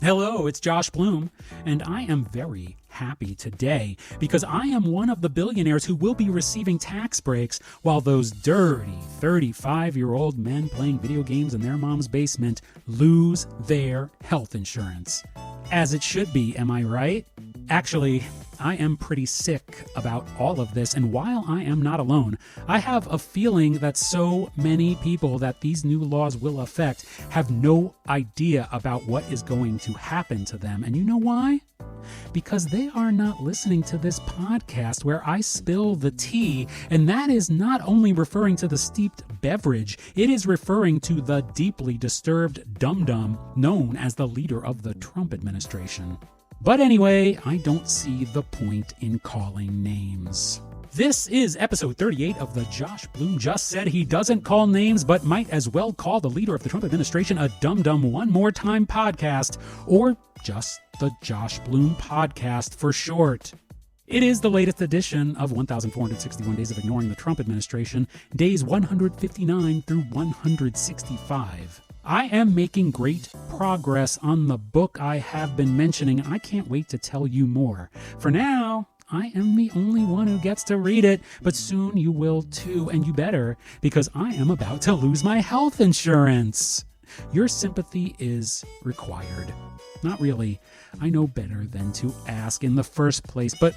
Hello, it's Josh Bloom, and I am very happy today because I am one of the billionaires who will be receiving tax breaks while those dirty 35-year-old men playing video games in their mom's basement lose their health insurance. As it should be, am I right? Actually, I am pretty sick about all of this, and while I am not alone, I have a feeling that so many people that these new laws will affect have no idea about what is going to happen to them. And you know why? Because they are not listening to this podcast where I spill the tea, and that is not only referring to the steeped beverage, it is referring to the deeply disturbed dum-dum known as the leader of the Trump administration. But anyway, I don't see the point in calling names. This is episode 38 of the Josh Bloom Just Said He Doesn't Call Names, but might as well call the leader of the Trump administration a dum-dum one more time podcast, or just the Josh Bloom Podcast for short. It is the latest edition of 1,461 Days of Ignoring the Trump Administration, days 159 through 165. I am making great progress on the book I have been mentioning, and I can't wait to tell you more. For now, I am the only one who gets to read it, but soon you will too, and you better, because I am about to lose my health insurance. Your sympathy is required. Not really. I know better than to ask in the first place, but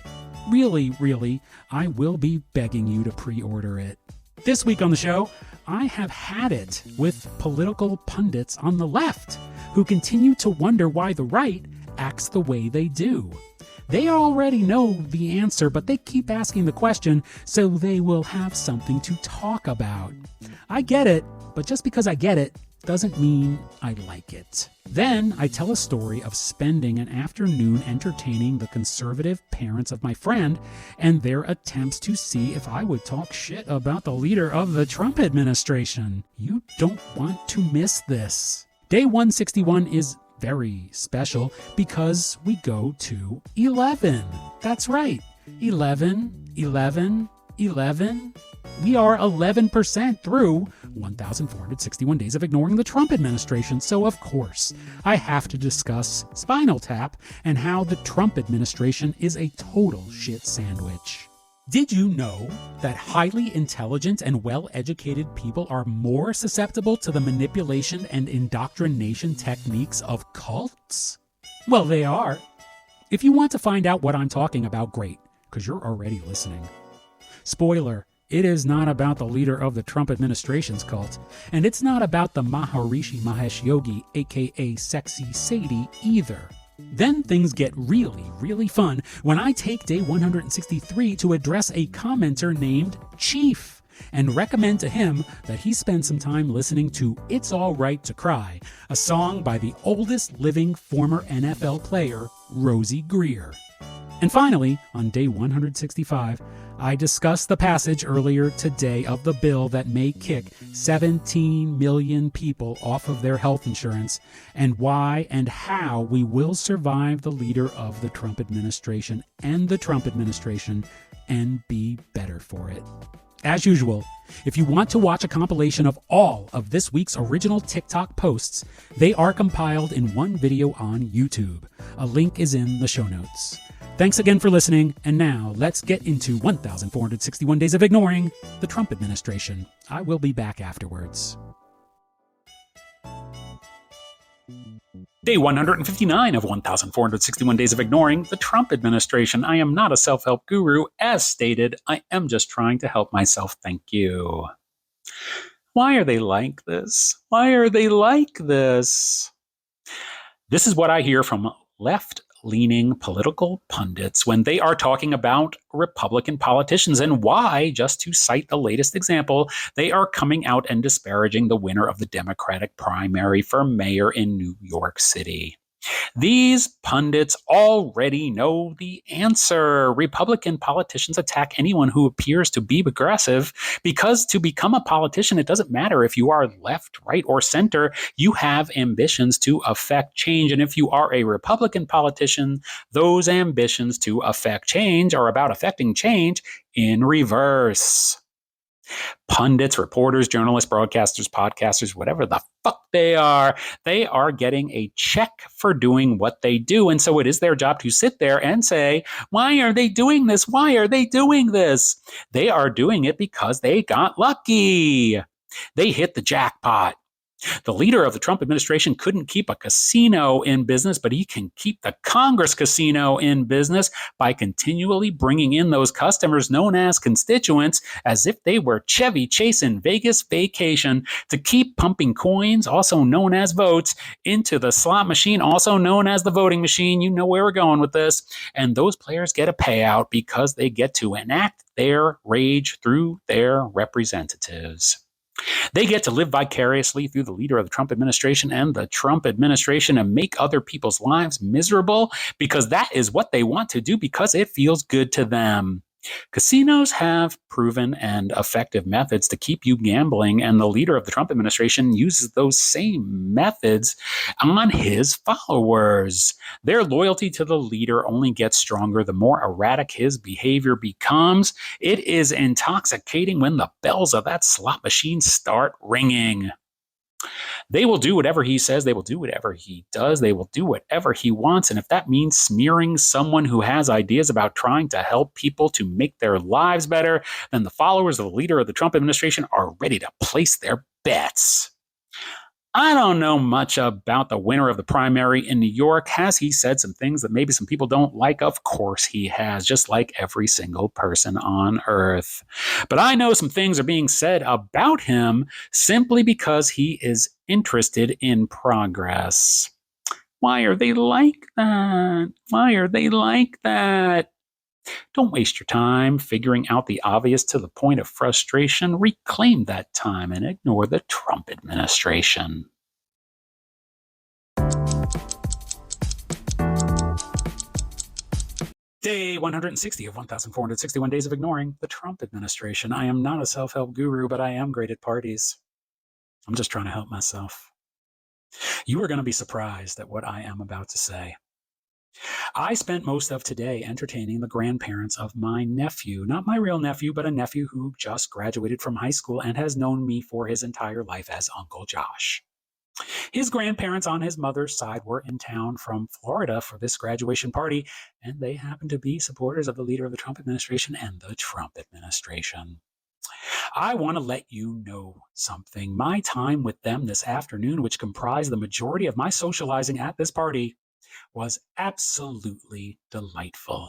really, I will be begging you to pre-order it. This week on the show, I have had it with political pundits on the left who continue to wonder why the right acts the way they do. They already know the answer, but they keep asking the question, so they will have something to talk about. I get it, but just because I get it doesn't mean I like it. Then I tell a story of spending an afternoon entertaining the conservative parents of my friend and their attempts to see if I would talk shit about the leader of the Trump administration. You don't want to miss this. Day 161 is very special because we go to 11. That's right. 11. We are 11% through 1,461 days of ignoring the Trump administration, so of course, I have to discuss Spinal Tap and how the Trump administration is a total shit sandwich. Did you know that highly intelligent and well-educated people are more susceptible to the manipulation and indoctrination techniques of cults? Well, they are. If you want to find out what I'm talking about, great, because you're already listening. Spoiler. It is not about the leader of the Trump administration's cult, and it's not about the Maharishi Mahesh Yogi, aka Sexy Sadie, either. Then things get really fun when I take day 163 to address a commenter named Chief and recommend to him that he spend some time listening to It's All Right to Cry, a song by the oldest living former NFL player, Rosey Grier. And finally, on day 165, I discussed the passage earlier today of the bill that may kick 17 million people off of their health insurance and why and how we will survive the leader of the Trump administration and the Trump administration and be better for it. As usual, if you want to watch a compilation of all of this week's original TikTok posts, they are compiled in one video on YouTube. A link is in the show notes. Thanks again for listening, and now let's get into 1,461 Days of Ignoring the Trump administration. I will be back afterwards. Day 159 of 1,461 Days of Ignoring the Trump administration. I am not a self-help guru. As stated, I am just trying to help myself. Thank you. Why are they like this? Why are they like this? This is what I hear from left-leaning political pundits when they are talking about Republican politicians and why, just to cite the latest example, they are coming out and disparaging the winner of the Democratic primary for mayor in New York City. These pundits already know the answer. Republican politicians attack anyone who appears to be progressive because to become a politician, it doesn't matter if you are left, right, or center. You have ambitions to affect change. And if you are a Republican politician, those ambitions to affect change are about affecting change in reverse. Pundits, reporters, journalists, broadcasters, podcasters, whatever the fuck they are getting a check for doing what they do. And so it is their job to sit there and say, why are they doing this? Why are they doing this? They are doing it because they got lucky. They hit the jackpot. The leader of the Trump administration couldn't keep a casino in business, but he can keep the Congress casino in business by continually bringing in those customers known as constituents as if they were Chevy chasing Vegas vacation to keep pumping coins, also known as votes, into the slot machine, also known as the voting machine. You know where we're going with this. And those players get a payout because they get to enact their rage through their representatives. They get to live vicariously through the leader of the Trump administration and the Trump administration and make other people's lives miserable because that is what they want to do because it feels good to them. Casinos have proven and effective methods to keep you gambling, and the leader of the Trump administration uses those same methods on his followers. Their loyalty to the leader only gets stronger the more erratic his behavior becomes. It is intoxicating when the bells of that slot machine start ringing. They will do whatever he says. They will do whatever he does. They will do whatever he wants. And if that means smearing someone who has ideas about trying to help people to make their lives better, then the followers of the leader of the Trump administration are ready to place their bets. I don't know much about the winner of the primary in New York. Has he said some things that maybe some people don't like? Of course he has, just like every single person on earth. But I know some things are being said about him simply because he is interested in progress. Why are they like that? Why are they like that? Don't waste your time figuring out the obvious to the point of frustration. Reclaim that time and ignore the Trump administration. Day 160 of 1,461 days of ignoring the Trump administration. I am not a self-help guru, but I am great at parties. I'm just trying to help myself. You are going to be surprised at what I am about to say. I spent most of today entertaining the grandparents of my nephew, not my real nephew, but a nephew who just graduated from high school and has known me for his entire life as Uncle Josh. His grandparents on his mother's side were in town from Florida for this graduation party, and they happened to be supporters of the leader of the Trump administration and the Trump administration. I want to let you know something. My time with them this afternoon, which comprised the majority of my socializing at this party, was absolutely delightful.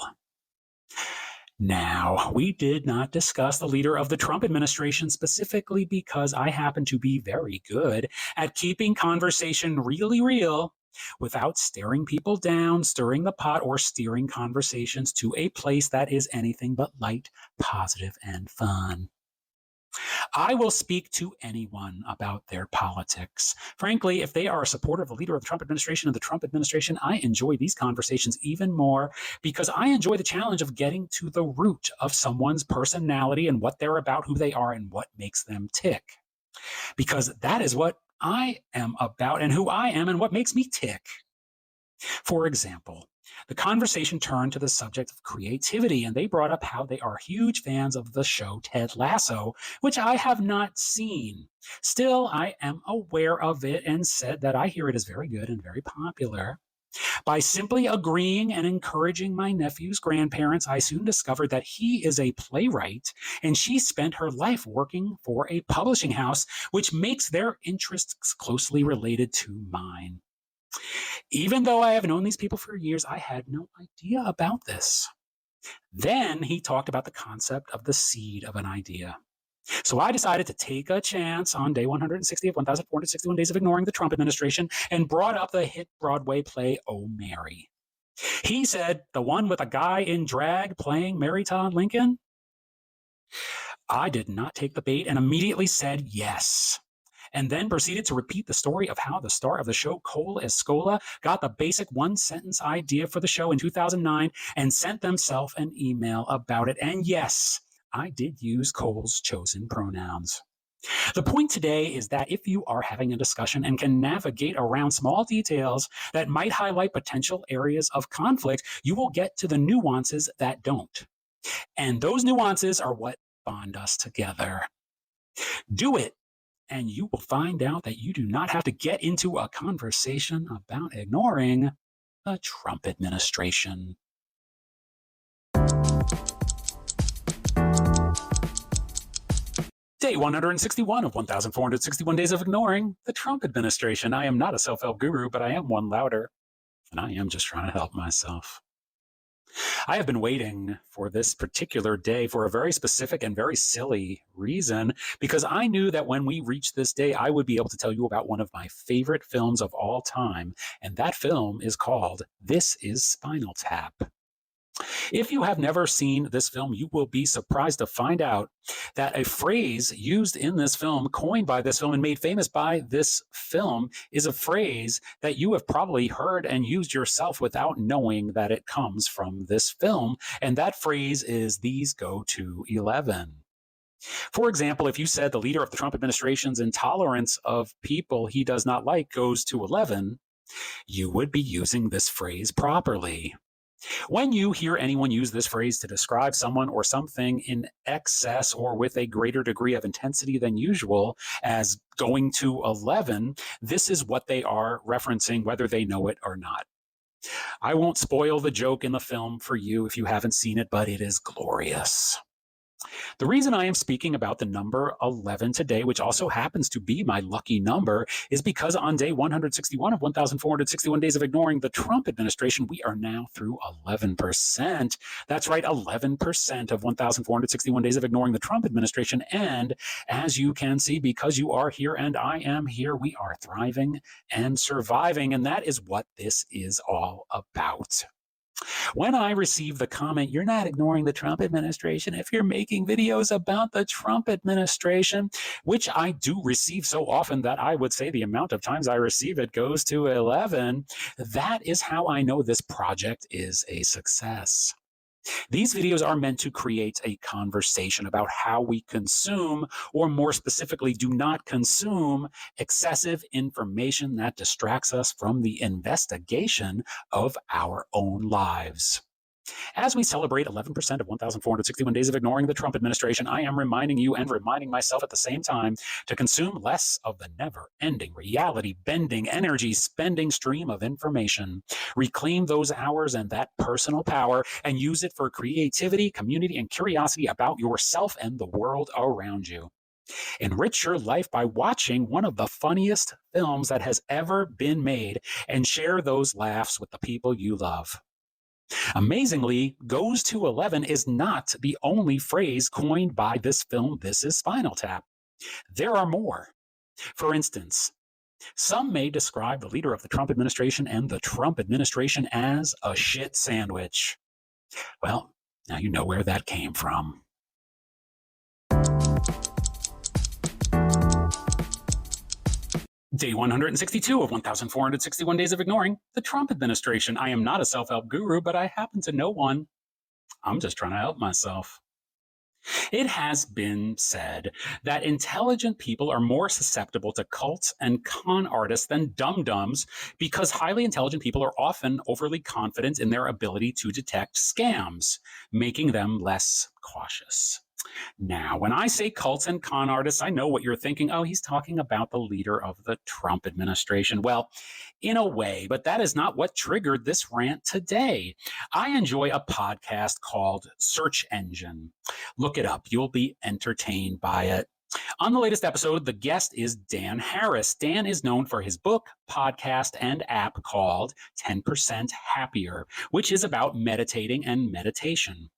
Now, we did not discuss the leader of the Trump administration specifically because I happen to be very good at keeping conversation really real without staring people down, stirring the pot, or steering conversations to a place that is anything but light, positive, and fun. I will speak to anyone about their politics. Frankly, if they are a supporter of the leader of the Trump administration and the Trump administration, I enjoy these conversations even more because I enjoy the challenge of getting to the root of someone's personality and what they're about, who they are, and what makes them tick. Because that is what I am about and who I am and what makes me tick. For example, the conversation turned to the subject of creativity, and they brought up how they are huge fans of the show Ted Lasso, which I have not seen. Still, I am aware of it and said that I hear it is very good and very popular. By simply agreeing and encouraging my nephew's grandparents, I soon discovered that he is a playwright and she spent her life working for a publishing house, which makes their interests closely related to mine. Even though I have known these people for years, I had no idea about this. Then he talked about the concept of the seed of an idea. So I decided to take a chance on day 160 of 1,461 days of ignoring the Trump administration and brought up the hit Broadway play, Oh, Mary. He said, the one with a guy in drag playing Mary Todd Lincoln? I did not take the bait and immediately said yes. And then proceeded to repeat the story of how the star of the show, Cole Escola, got the basic one-sentence idea for the show in 2009 and sent themselves an email about it. And yes, I did use Cole's chosen pronouns. The point today is that if you are having a discussion and can navigate around small details that might highlight potential areas of conflict, you will get to the nuances that don't. And those nuances are what bond us together. Do it, and you will find out that you do not have to get into a conversation about ignoring the Trump administration. Day 161 of 1,461 Days of Ignoring the Trump Administration. I am not a self-help guru, but I am one louder, and I am just trying to help myself. I have been waiting for this particular day for a very specific and very silly reason, because I knew that when we reached this day, I would be able to tell you about one of my favorite films of all time, and that film is called This is Spinal Tap. If you have never seen this film, you will be surprised to find out that a phrase used in this film, coined by this film and made famous by this film, is a phrase that you have probably heard and used yourself without knowing that it comes from this film. And that phrase is, "These go to 11." For example, if you said the leader of the Trump administration's intolerance of people he does not like goes to 11, you would be using this phrase properly. When you hear anyone use this phrase to describe someone or something in excess or with a greater degree of intensity than usual as going to 11, this is what they are referencing, whether they know it or not. I won't spoil the joke in the film for you if you haven't seen it, but it is glorious. The reason I am speaking about the number 11 today, which also happens to be my lucky number, is because on day 161 of 1,461 Days of Ignoring the Trump administration, we are now through 11%. That's right, 11% of 1,461 Days of Ignoring the Trump administration. And as you can see, because you are here and I am here, we are thriving and surviving. And that is what this is all about. When I receive the comment, "You're not ignoring the Trump administration if you're making videos about the Trump administration," which I do receive so often that I would say the amount of times I receive it goes to 11, that is how I know this project is a success. These videos are meant to create a conversation about how we consume, or more specifically, do not consume, excessive information that distracts us from the investigation of our own lives. As we celebrate 11% of 1,461 Days of Ignoring the Trump administration, I am reminding you and reminding myself at the same time to consume less of the never-ending, reality-bending, energy-spending stream of information. Reclaim those hours and that personal power and use it for creativity, community, and curiosity about yourself and the world around you. Enrich your life by watching one of the funniest films that has ever been made and share those laughs with the people you love. Amazingly, "goes to 11" is not the only phrase coined by this film, This is Spinal Tap. There are more. For instance, some may describe the leader of the Trump administration and the Trump administration as a shit sandwich. Well, now you know where that came from. Day 162 of 1,461 Days of Ignoring the Trump administration. I am not a self-help guru, but I happen to know one. I'm just trying to help myself. It has been said that intelligent people are more susceptible to cults and con artists than dum-dums, because highly intelligent people are often overly confident in their ability to detect scams, making them less cautious. Now, when I say cults and con artists, I know what you're thinking. Oh, he's talking about the leader of the Trump administration. Well, in a way, but that is not what triggered this rant today. I enjoy a podcast called Search Engine. Look it up. You'll be entertained by it. On the latest episode, the guest is Dan Harris. Dan is known for his book, podcast, and app called 10% Happier, which is about meditating and meditation.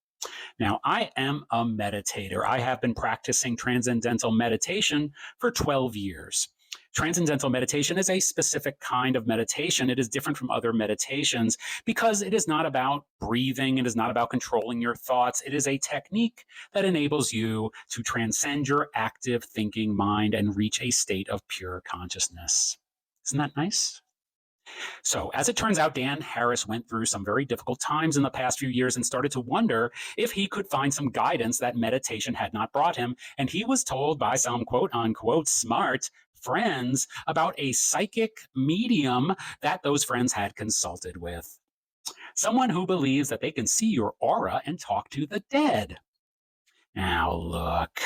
Now, I am a meditator. I have been practicing transcendental meditation for 12 years. Transcendental meditation is a specific kind of meditation. It is different from other meditations because it is not about breathing. It is not about controlling your thoughts. It is a technique that enables you to transcend your active thinking mind and reach a state of pure consciousness. Isn't that nice? So, as it turns out, Dan Harris went through some very difficult times in the past few years and started to wonder if he could find some guidance that meditation had not brought him. And he was told by some quote unquote smart friends about a psychic medium that those friends had consulted with. Someone who believes that they can see your aura and talk to the dead. Now, look.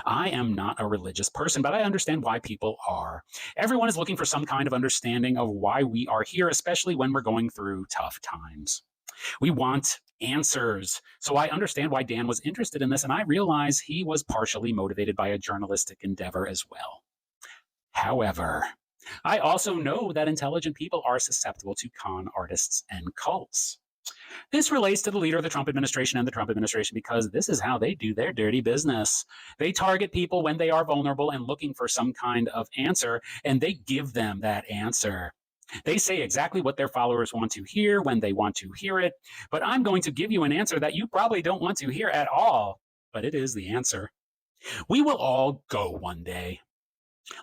I am not a religious person, but I understand why people are. Everyone is looking for some kind of understanding of why we are here, especially when we're going through tough times. We want answers. So I understand why Dan was interested in this, and I realize he was partially motivated by a journalistic endeavor as well. However, I also know that intelligent people are susceptible to con artists and cults. This relates to the leader of the Trump administration and the Trump administration because this is how they do their dirty business. They target people when they are vulnerable and looking for some kind of answer, and they give them that answer. They say exactly what their followers want to hear when they want to hear it, but I'm going to give you an answer that you probably don't want to hear at all, but it is the answer. We will all go one day.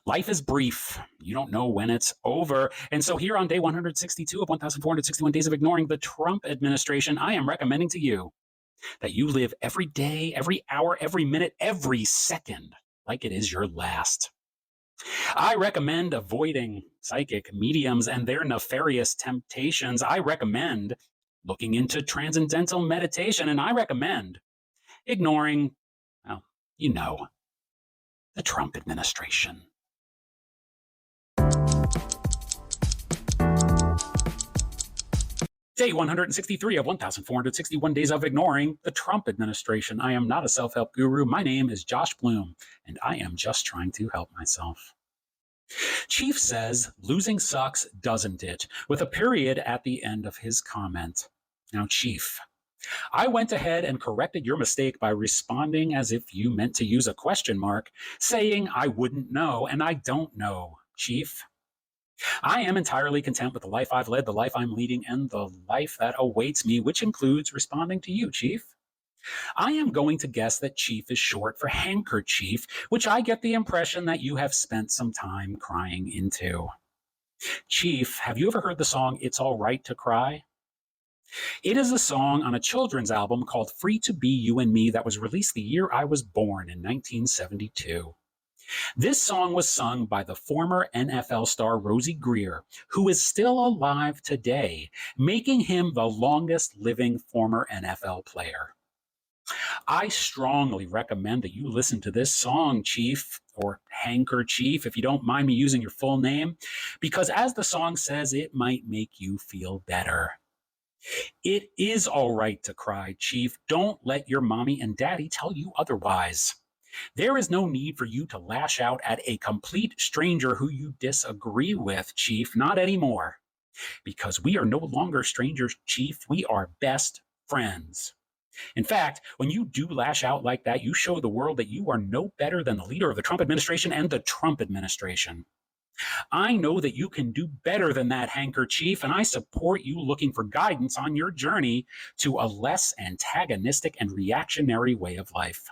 Life is brief. You don't know when it's over. And so, here on day 162 of 1,461 Days of Ignoring the Trump Administration, I am recommending to you that you live every day, every hour, every minute, every second like it is your last. I recommend avoiding psychic mediums and their nefarious temptations. I recommend looking into transcendental meditation, and I recommend ignoring, well, you know, the Trump administration. Day 163 of 1,461 Days of Ignoring the Trump Administration. I am not a self-help guru. My name is Josh Bloom, and I am just trying to help myself. Chief says, losing sucks, doesn't it? With a period at the end of his comment. Now, Chief, I went ahead and corrected your mistake by responding as if you meant to use a question mark, saying I wouldn't know, and I don't know, Chief. I am entirely content with the life I've led, the life I'm leading, and the life that awaits me, which includes responding to you, Chief. I am going to guess that Chief is short for handkerchief, which I get the impression that you have spent some time crying into. Chief, have you ever heard the song It's All Right to Cry? It is a song on a children's album called Free to Be You and Me that was released the year I was born in 1972. This song was sung by the former NFL star Rosey Grier, who is still alive today, making him the longest living former NFL player. I strongly recommend that you listen to this song, Chief, or Handkerchief, if you don't mind me using your full name, because as the song says, it might make you feel better. It is all right to cry, Chief. Don't let your mommy and daddy tell you otherwise. There is no need for you to lash out at a complete stranger who you disagree with, Chief. Not anymore. Because we are no longer strangers, Chief. We are best friends. In fact, when you do lash out like that, you show the world that you are no better than the leader of the Trump administration and the Trump administration. I know that you can do better than that, Handkerchief, and I support you looking for guidance on your journey to a less antagonistic and reactionary way of life.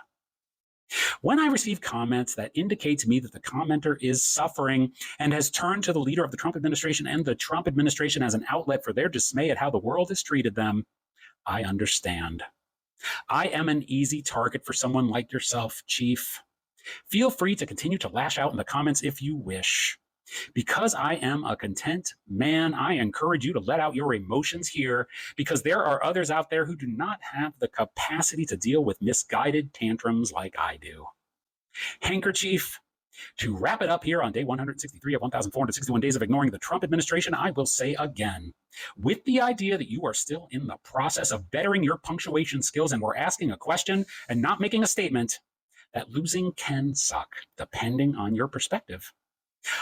When I receive comments that indicate to me that the commenter is suffering and has turned to the leader of the Trump administration and the Trump administration as an outlet for their dismay at how the world has treated them, I understand. I am an easy target for someone like yourself, Chief. Feel free to continue to lash out in the comments if you wish. Because I am a content man, I encourage you to let out your emotions here because there are others out there who do not have the capacity to deal with misguided tantrums like I do. Handkerchief, to wrap it up here on day 163 of 1,461 Days of Ignoring the Trump administration, I will say again, with the idea that you are still in the process of bettering your punctuation skills and we're asking a question and not making a statement, that losing can suck, depending on your perspective.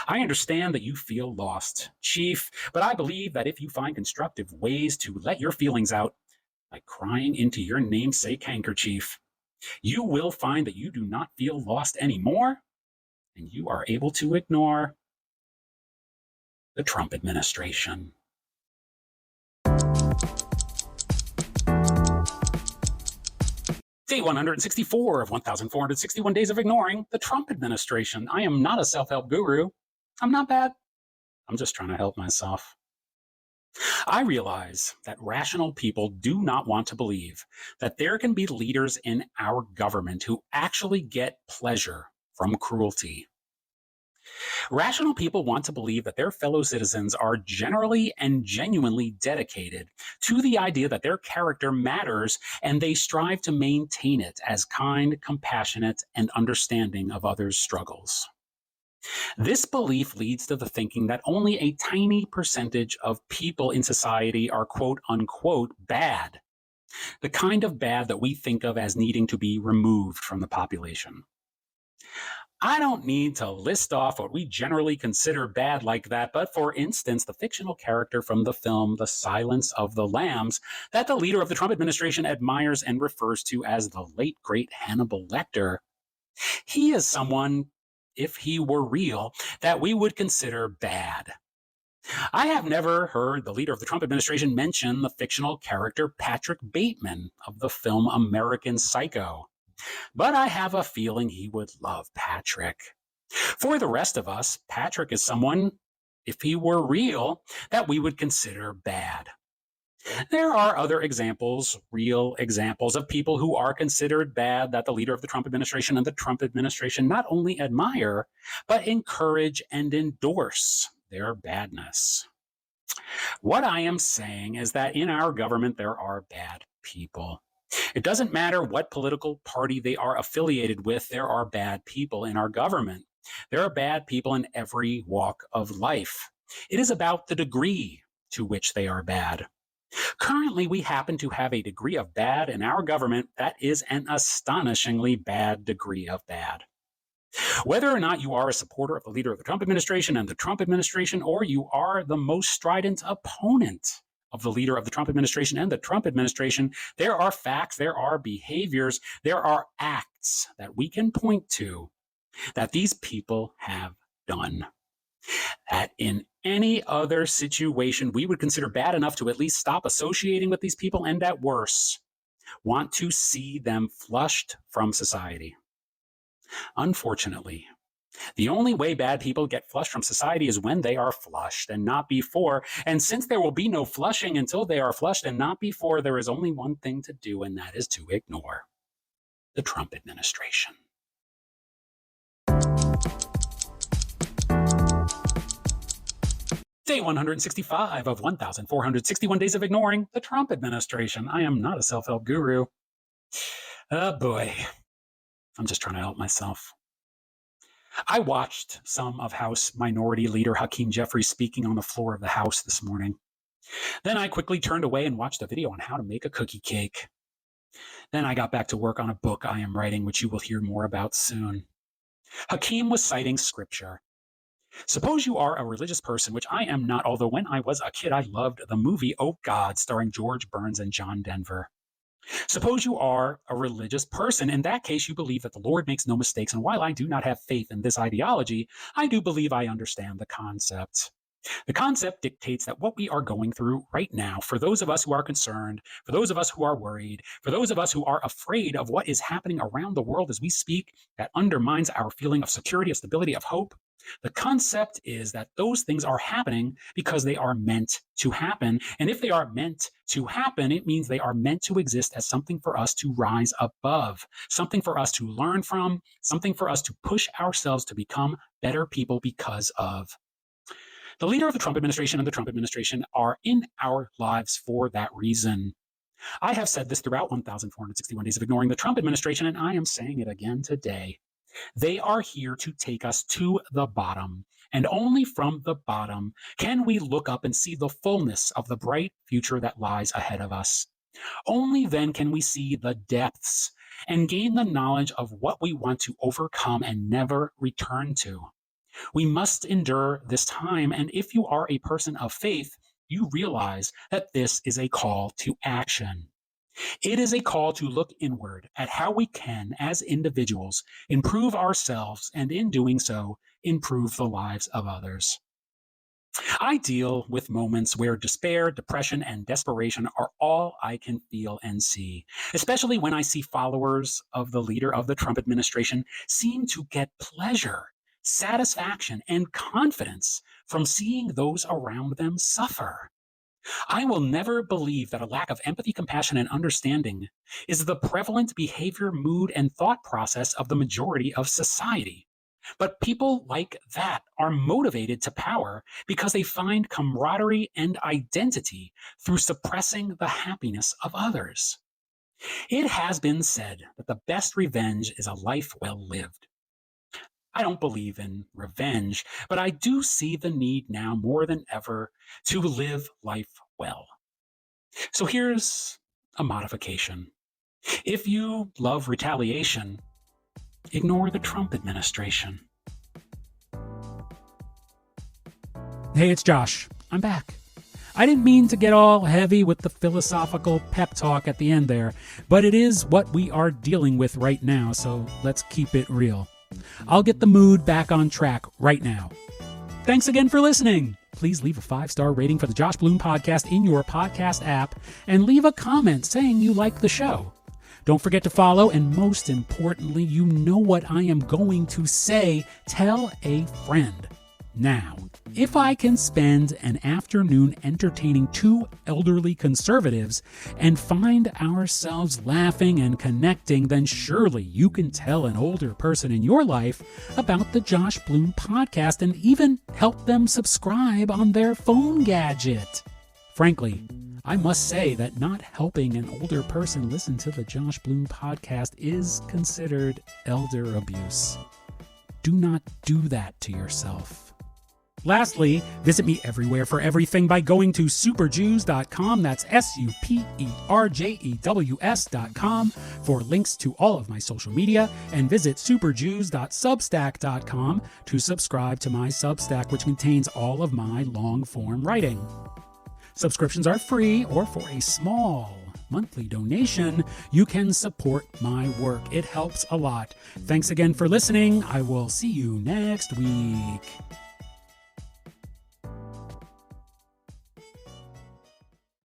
I understand that you feel lost, Chief, but I believe that if you find constructive ways to let your feelings out, like crying into your namesake handkerchief, you will find that you do not feel lost anymore, and you are able to ignore the Trump administration. Day 164 of 1,461 Days of Ignoring the Trump administration. I am not a self-help guru. I'm not bad. I'm just trying to help myself. I realize that rational people do not want to believe that there can be leaders in our government who actually get pleasure from cruelty. Rational people want to believe that their fellow citizens are generally and genuinely dedicated to the idea that their character matters, and they strive to maintain it as kind, compassionate, and understanding of others' struggles. This belief leads to the thinking that only a tiny percentage of people in society are quote unquote bad, the kind of bad that we think of as needing to be removed from the population. I don't need to list off what we generally consider bad like that, but for instance, the fictional character from the film The Silence of the Lambs that the leader of the Trump administration admires and refers to as the late great Hannibal Lecter, he is someone, if he were real, that we would consider bad. I have never heard the leader of the Trump administration mention the fictional character Patrick Bateman of the film American Psycho, but I have a feeling he would love Patrick. For the rest of us, Patrick is someone, if he were real, that we would consider bad. There are other examples, real examples of people who are considered bad that the leader of the Trump administration and the Trump administration not only admire, but encourage and endorse their badness. What I am saying is that in our government, there are bad people. It doesn't matter what political party they are affiliated with, there are bad people in our government. There are bad people in every walk of life. It is about the degree to which they are bad. Currently, we happen to have a degree of bad in our government that is an astonishingly bad degree of bad. Whether or not you are a supporter of the leader of the Trump administration and the Trump administration, or you are the most strident opponent of the leader of the Trump administration and the Trump administration, there are facts, there are behaviors, there are acts that we can point to that these people have done, that in any other situation we would consider bad enough to at least stop associating with these people, and at worse, want to see them flushed from society. Unfortunately, the only way bad people get flushed from society is when they are flushed and not before. And since there will be no flushing until they are flushed and not before, there is only one thing to do, and that is to ignore the Trump administration. Day 165 of 1,461 days of ignoring the Trump administration. I am not a self-help guru. Oh boy, I'm just trying to help myself. I watched some of House Minority Leader Hakeem Jeffries speaking on the floor of the House this morning. Then I quickly turned away and watched a video on how to make a cookie cake. Then I got back to work on a book I am writing, which you will hear more about soon. Hakeem was citing scripture. Suppose you are a religious person, which I am not, although when I was a kid, I loved the movie Oh God, starring George Burns and John Denver. Suppose you are a religious person. In that case, you believe that the Lord makes no mistakes. And while I do not have faith in this ideology, I do believe I understand the concept. The concept dictates that what we are going through right now, for those of us who are concerned, for those of us who are worried, for those of us who are afraid of what is happening around the world as we speak, that undermines our feeling of security, of stability, of hope. The concept is that those things are happening because they are meant to happen. And if they are meant to happen, it means they are meant to exist as something for us to rise above, something for us to learn from, something for us to push ourselves to become better people because of. The leader of the Trump administration and the Trump administration are in our lives for that reason. I have said this throughout 1,461 days of ignoring the Trump administration, and I am saying it again today. They are here to take us to the bottom, and only from the bottom can we look up and see the fullness of the bright future that lies ahead of us. Only then can we see the depths and gain the knowledge of what we want to overcome and never return to. We must endure this time, and if you are a person of faith, you realize that this is a call to action. It is a call to look inward at how we can, as individuals, improve ourselves, and in doing so, improve the lives of others. I deal with moments where despair, depression, and desperation are all I can feel and see, especially when I see followers of the leader of the Trump administration seem to get pleasure, satisfaction, and confidence from seeing those around them suffer. I will never believe that a lack of empathy, compassion, and understanding is the prevalent behavior, mood, and thought process of the majority of society. But people like that are motivated to power because they find camaraderie and identity through suppressing the happiness of others. It has been said that the best revenge is a life well lived. I don't believe in revenge, but I do see the need now more than ever to live life well. So here's a modification. If you love retaliation, ignore the Trump administration. Hey, it's Josh. I'm back. I didn't mean to get all heavy with the philosophical pep talk at the end there, but it is what we are dealing with right now, so let's keep it real. I'll get the mood back on track right now. Thanks again for listening. Please leave a 5-star rating for the Josh Bloom Podcast in your podcast app and leave a comment saying you like the show. Don't forget to follow, and most importantly, you know what I am going to say. Tell a friend. Now, if I can spend an afternoon entertaining two elderly conservatives and find ourselves laughing and connecting, then surely you can tell an older person in your life about the Josh Bloom Podcast and even help them subscribe on their phone gadget. Frankly, I must say that not helping an older person listen to the Josh Bloom Podcast is considered elder abuse. Do not do that to yourself. Lastly, visit me everywhere for everything by going to superjews.com. That's superjerjews.com for links to all of my social media, and visit superjews.substack.com to subscribe to my Substack, which contains all of my long-form writing. Subscriptions are free, or for a small monthly donation, you can support my work. It helps a lot. Thanks again for listening. I will see you next week.